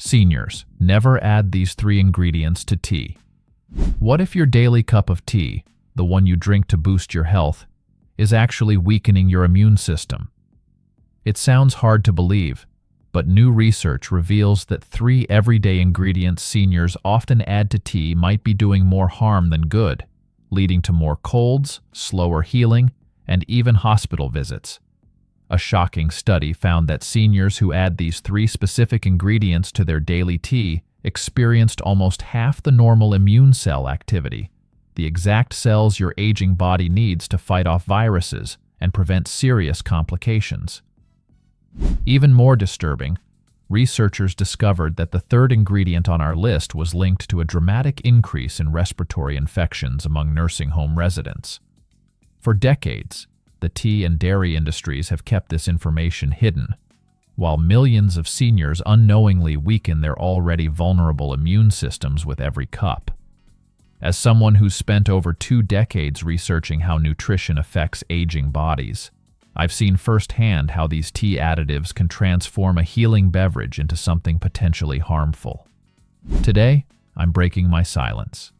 Seniors, never add these 3 ingredients to tea. What if your daily cup of tea, the one you drink to boost your health, is actually weakening your immune system? It sounds hard to believe, but new research reveals that 3 everyday ingredients seniors often add to tea might be doing more harm than good, leading to more colds, slower healing, and even hospital visits. A shocking study found that seniors who add these 3 specific ingredients to their daily tea experienced almost half the normal immune cell activity, the exact cells your aging body needs to fight off viruses and prevent serious complications. Even more disturbing, researchers discovered that the 3rd ingredient on our list was linked to a dramatic increase in respiratory infections among nursing home residents. For decades, the tea and dairy industries have kept this information hidden, while millions of seniors unknowingly weaken their already vulnerable immune systems with every cup. As someone who's spent over 2 decades researching how nutrition affects aging bodies, I've seen firsthand how these tea additives can transform a healing beverage into something potentially harmful. Today, I'm breaking my silence.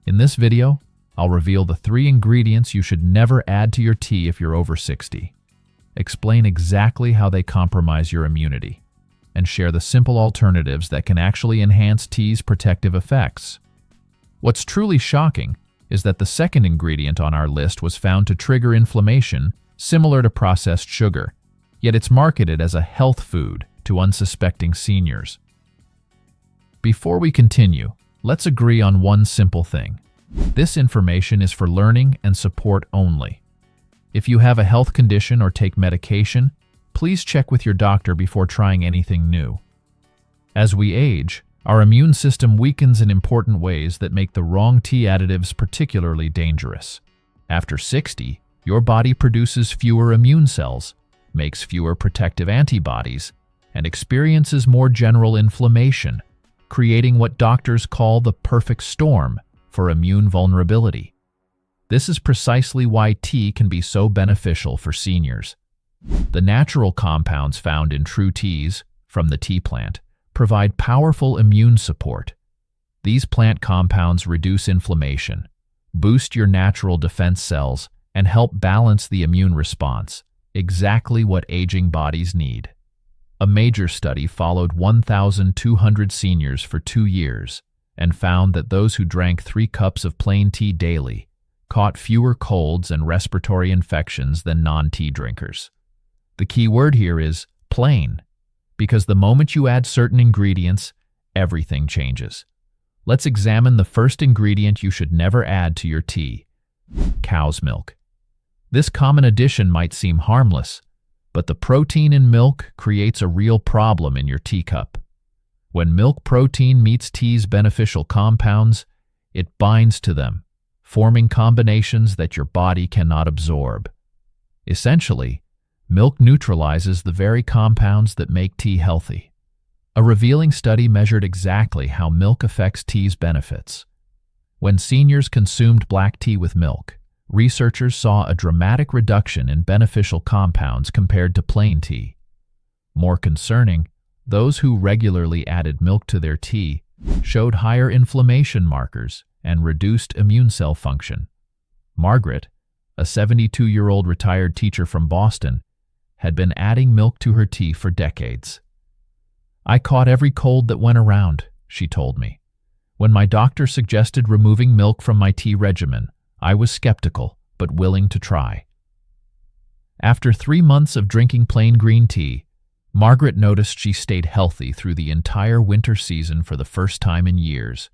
In this video, I'll reveal the 3 ingredients you should never add to your tea if you're over 60, explain exactly how they compromise your immunity, and share the simple alternatives that can actually enhance tea's protective effects. What's truly shocking is that the 2nd ingredient on our list was found to trigger inflammation similar to processed sugar, yet it's marketed as a health food to unsuspecting seniors. Before we continue, let's agree on one simple thing. This information is for learning and support only. If you have a health condition or take medication, please check with your doctor before trying anything new. As we age, our immune system weakens in important ways that make the wrong tea additives particularly dangerous. After 60, your body produces fewer immune cells, makes fewer protective antibodies, and experiences more general inflammation, creating what doctors call the perfect storm for immune vulnerability. This is precisely why tea can be so beneficial for seniors. The natural compounds found in true teas, from the tea plant, provide powerful immune support. These plant compounds reduce inflammation, boost your natural defense cells, and help balance the immune response, exactly what aging bodies need. A major study followed 1,200 seniors for 2 years and found that those who drank 3 cups of plain tea daily caught fewer colds and respiratory infections than non-tea drinkers. The key word here is plain, because the moment you add certain ingredients, everything changes. Let's examine the first ingredient you should never add to your tea: cow's milk. This common addition might seem harmless, but the protein in milk creates a real problem in your teacup. When milk protein meets tea's beneficial compounds, it binds to them, forming combinations that your body cannot absorb. Essentially, milk neutralizes the very compounds that make tea healthy. A revealing study measured exactly how milk affects tea's benefits. When seniors consumed black tea with milk, researchers saw a dramatic reduction in beneficial compounds compared to plain tea. More concerning, those who regularly added milk to their tea showed higher inflammation markers and reduced immune cell function. Margaret, a 72-year-old retired teacher from Boston, had been adding milk to her tea for decades. "I caught every cold that went around," she told me. "When my doctor suggested removing milk from my tea regimen, I was skeptical but willing to try." After 3 months of drinking plain green tea, Margaret noticed she stayed healthy through the entire winter season for the first time in years.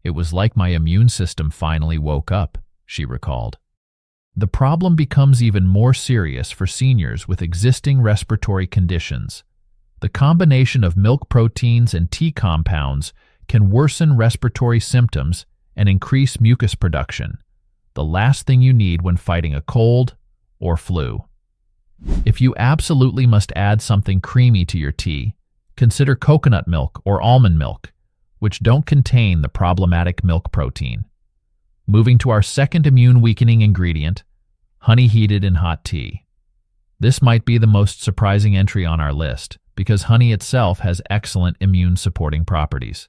"It was like my immune system finally woke up," she recalled. The problem becomes even more serious for seniors with existing respiratory conditions. The combination of milk proteins and tea compounds can worsen respiratory symptoms and increase mucus production, the last thing you need when fighting a cold or flu. If you absolutely must add something creamy to your tea, consider coconut milk or almond milk, which don't contain the problematic milk protein. Moving to our second immune-weakening ingredient, honey heated in hot tea. This might be the most surprising entry on our list, because honey itself has excellent immune-supporting properties.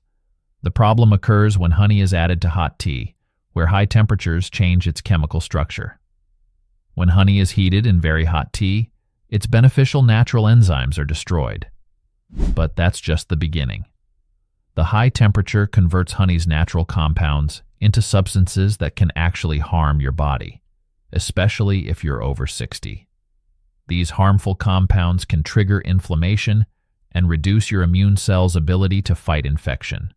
The problem occurs when honey is added to hot tea, where high temperatures change its chemical structure. When honey is heated in very hot tea, its beneficial natural enzymes are destroyed. But that's just the beginning. The high temperature converts honey's natural compounds into substances that can actually harm your body, especially if you're over 60. These harmful compounds can trigger inflammation and reduce your immune cells' ability to fight infection.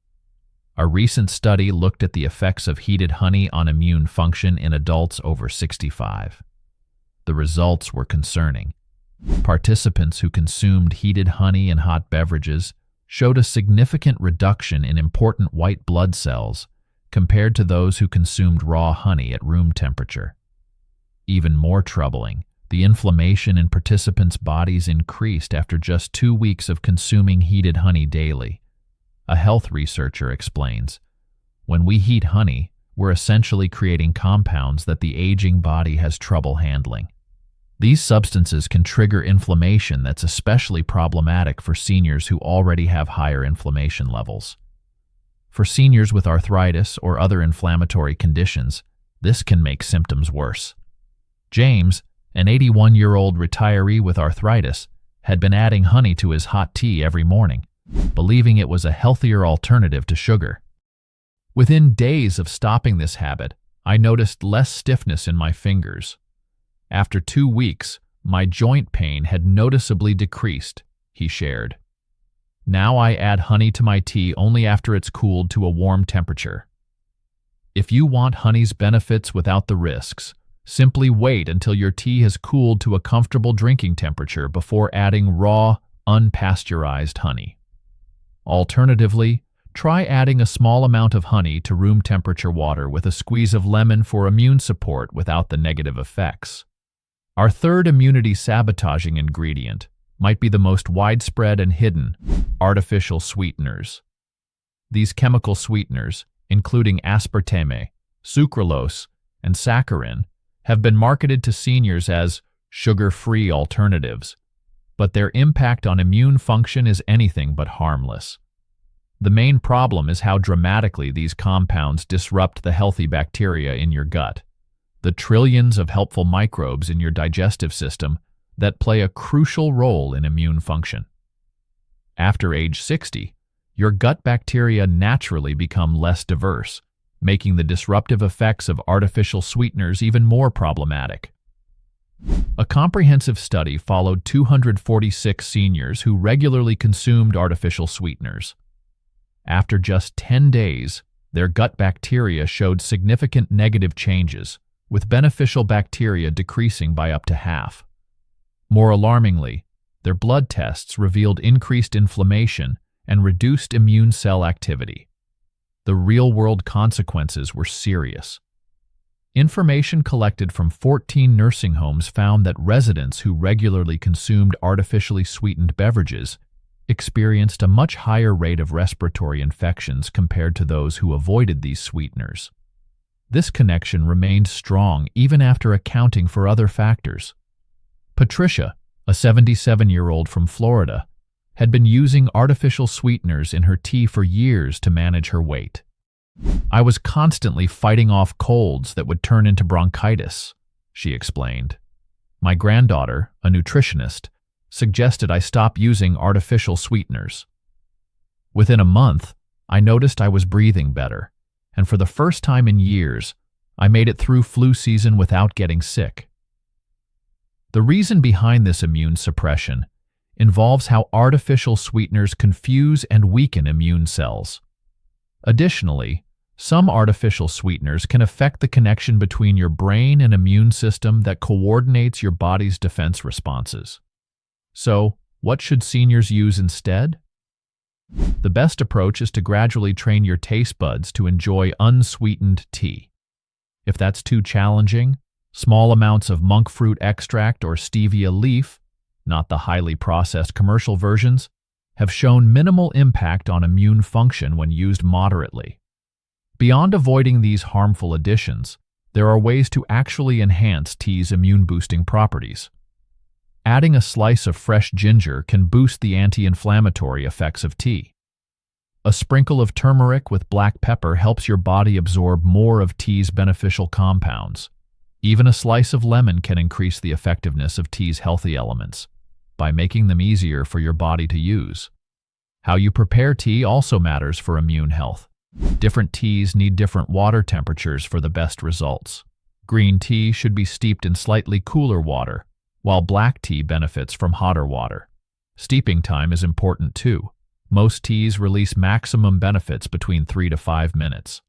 A recent study looked at the effects of heated honey on immune function in adults over 65. The results were concerning. Participants who consumed heated honey in hot beverages showed a significant reduction in important white blood cells compared to those who consumed raw honey at room temperature. Even more troubling, the inflammation in participants' bodies increased after just 2 weeks of consuming heated honey daily. A health researcher explains, "When we heat honey, we're essentially creating compounds that the aging body has trouble handling. These substances can trigger inflammation that's especially problematic for seniors who already have higher inflammation levels. For seniors with arthritis or other inflammatory conditions, this can make symptoms worse." James, an 81-year-old retiree with arthritis, had been adding honey to his hot tea every morning, believing it was a healthier alternative to sugar. "Within days of stopping this habit, I noticed less stiffness in my fingers. After 2 weeks, my joint pain had noticeably decreased," he shared. "Now I add honey to my tea only after it's cooled to a warm temperature." If you want honey's benefits without the risks, simply wait until your tea has cooled to a comfortable drinking temperature before adding raw, unpasteurized honey. Alternatively, try adding a small amount of honey to room temperature water with a squeeze of lemon for immune support without the negative effects. Our third immunity-sabotaging ingredient might be the most widespread and hidden: artificial sweeteners. These chemical sweeteners, including aspartame, sucralose, and saccharin, have been marketed to seniors as sugar-free alternatives, but their impact on immune function is anything but harmless. The main problem is how dramatically these compounds disrupt the healthy bacteria in your gut, the trillions of helpful microbes in your digestive system that play a crucial role in immune function. After age 60, your gut bacteria naturally become less diverse, making the disruptive effects of artificial sweeteners even more problematic. A comprehensive study followed 246 seniors who regularly consumed artificial sweeteners. After just 10 days, their gut bacteria showed significant negative changes, with beneficial bacteria decreasing by up to half. More alarmingly, their blood tests revealed increased inflammation and reduced immune cell activity. The real-world consequences were serious. Information collected from 14 nursing homes found that residents who regularly consumed artificially sweetened beverages experienced a much higher rate of respiratory infections compared to those who avoided these sweeteners. This connection remained strong even after accounting for other factors. Patricia, a 77-year-old from Florida, had been using artificial sweeteners in her tea for years to manage her weight. "I was constantly fighting off colds that would turn into bronchitis," she explained. "My granddaughter, a nutritionist, suggested I stop using artificial sweeteners. Within a month, I noticed I was breathing better, and for the first time in years, I made it through flu season without getting sick." The reason behind this immune suppression involves how artificial sweeteners confuse and weaken immune cells. Additionally, some artificial sweeteners can affect the connection between your brain and immune system that coordinates your body's defense responses. So, what should seniors use instead? The best approach is to gradually train your taste buds to enjoy unsweetened tea. If that's too challenging, small amounts of monk fruit extract or stevia leaf, not the highly processed commercial versions, have shown minimal impact on immune function when used moderately. Beyond avoiding these harmful additions, there are ways to actually enhance tea's immune-boosting properties. Adding a slice of fresh ginger can boost the anti-inflammatory effects of tea. A sprinkle of turmeric with black pepper helps your body absorb more of tea's beneficial compounds. Even a slice of lemon can increase the effectiveness of tea's healthy elements by making them easier for your body to use. How you prepare tea also matters for immune health. Different teas need different water temperatures for the best results. Green tea should be steeped in slightly cooler water, while black tea benefits from hotter water. Steeping time is important too. Most teas release maximum benefits between 3 to 5 minutes.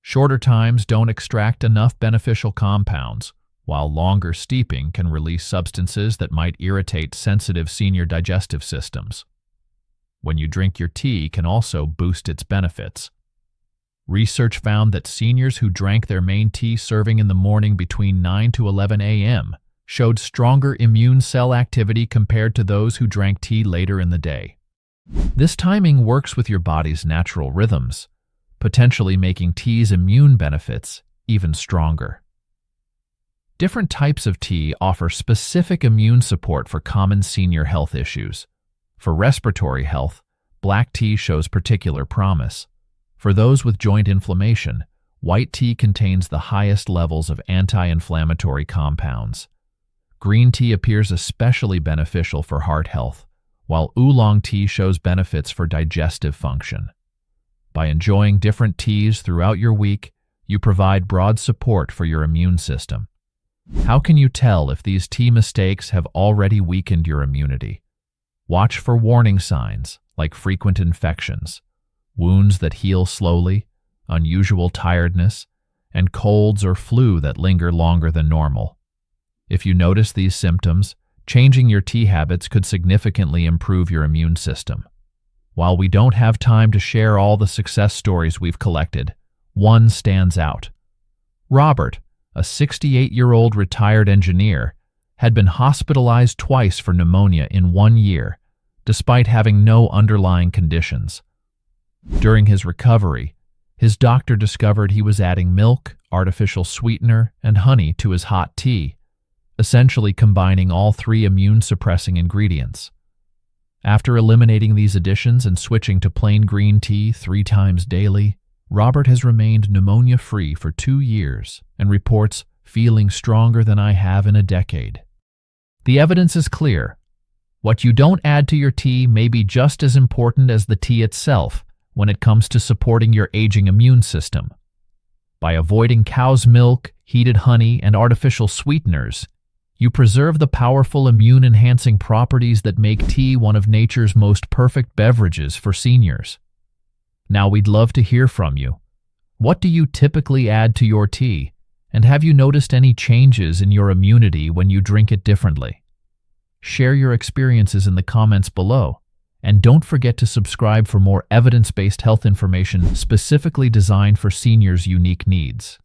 Shorter times don't extract enough beneficial compounds, while longer steeping can release substances that might irritate sensitive senior digestive systems. When you drink your tea can also boost its benefits. Research found that seniors who drank their main tea serving in the morning between 9 to 11 a.m. showed stronger immune cell activity compared to those who drank tea later in the day. This timing works with your body's natural rhythms, potentially making tea's immune benefits even stronger. Different types of tea offer specific immune support for common senior health issues. For respiratory health, black tea shows particular promise. For those with joint inflammation, white tea contains the highest levels of anti-inflammatory compounds. Green tea appears especially beneficial for heart health, while oolong tea shows benefits for digestive function. By enjoying different teas throughout your week, you provide broad support for your immune system. How can you tell if these tea mistakes have already weakened your immunity? Watch for warning signs like frequent infections, wounds that heal slowly, unusual tiredness, and colds or flu that linger longer than normal. If you notice these symptoms, changing your tea habits could significantly improve your immune system. While we don't have time to share all the success stories we've collected, one stands out. Robert, a 68-year-old retired engineer, had been hospitalized twice for pneumonia in 1 year, despite having no underlying conditions. During his recovery, his doctor discovered he was adding milk, artificial sweetener, and honey to his hot tea, essentially combining all 3 immune-suppressing ingredients. After eliminating these additions and switching to plain green tea 3 times daily, Robert has remained pneumonia-free for 2 years and reports feeling stronger than I have in a decade. The evidence is clear. What you don't add to your tea may be just as important as the tea itself when it comes to supporting your aging immune system. By avoiding cow's milk, heated honey, and artificial sweeteners, you preserve the powerful immune-enhancing properties that make tea one of nature's most perfect beverages for seniors. Now we'd love to hear from you. What do you typically add to your tea, and have you noticed any changes in your immunity when you drink it differently? Share your experiences in the comments below, and don't forget to subscribe for more evidence-based health information specifically designed for seniors' unique needs.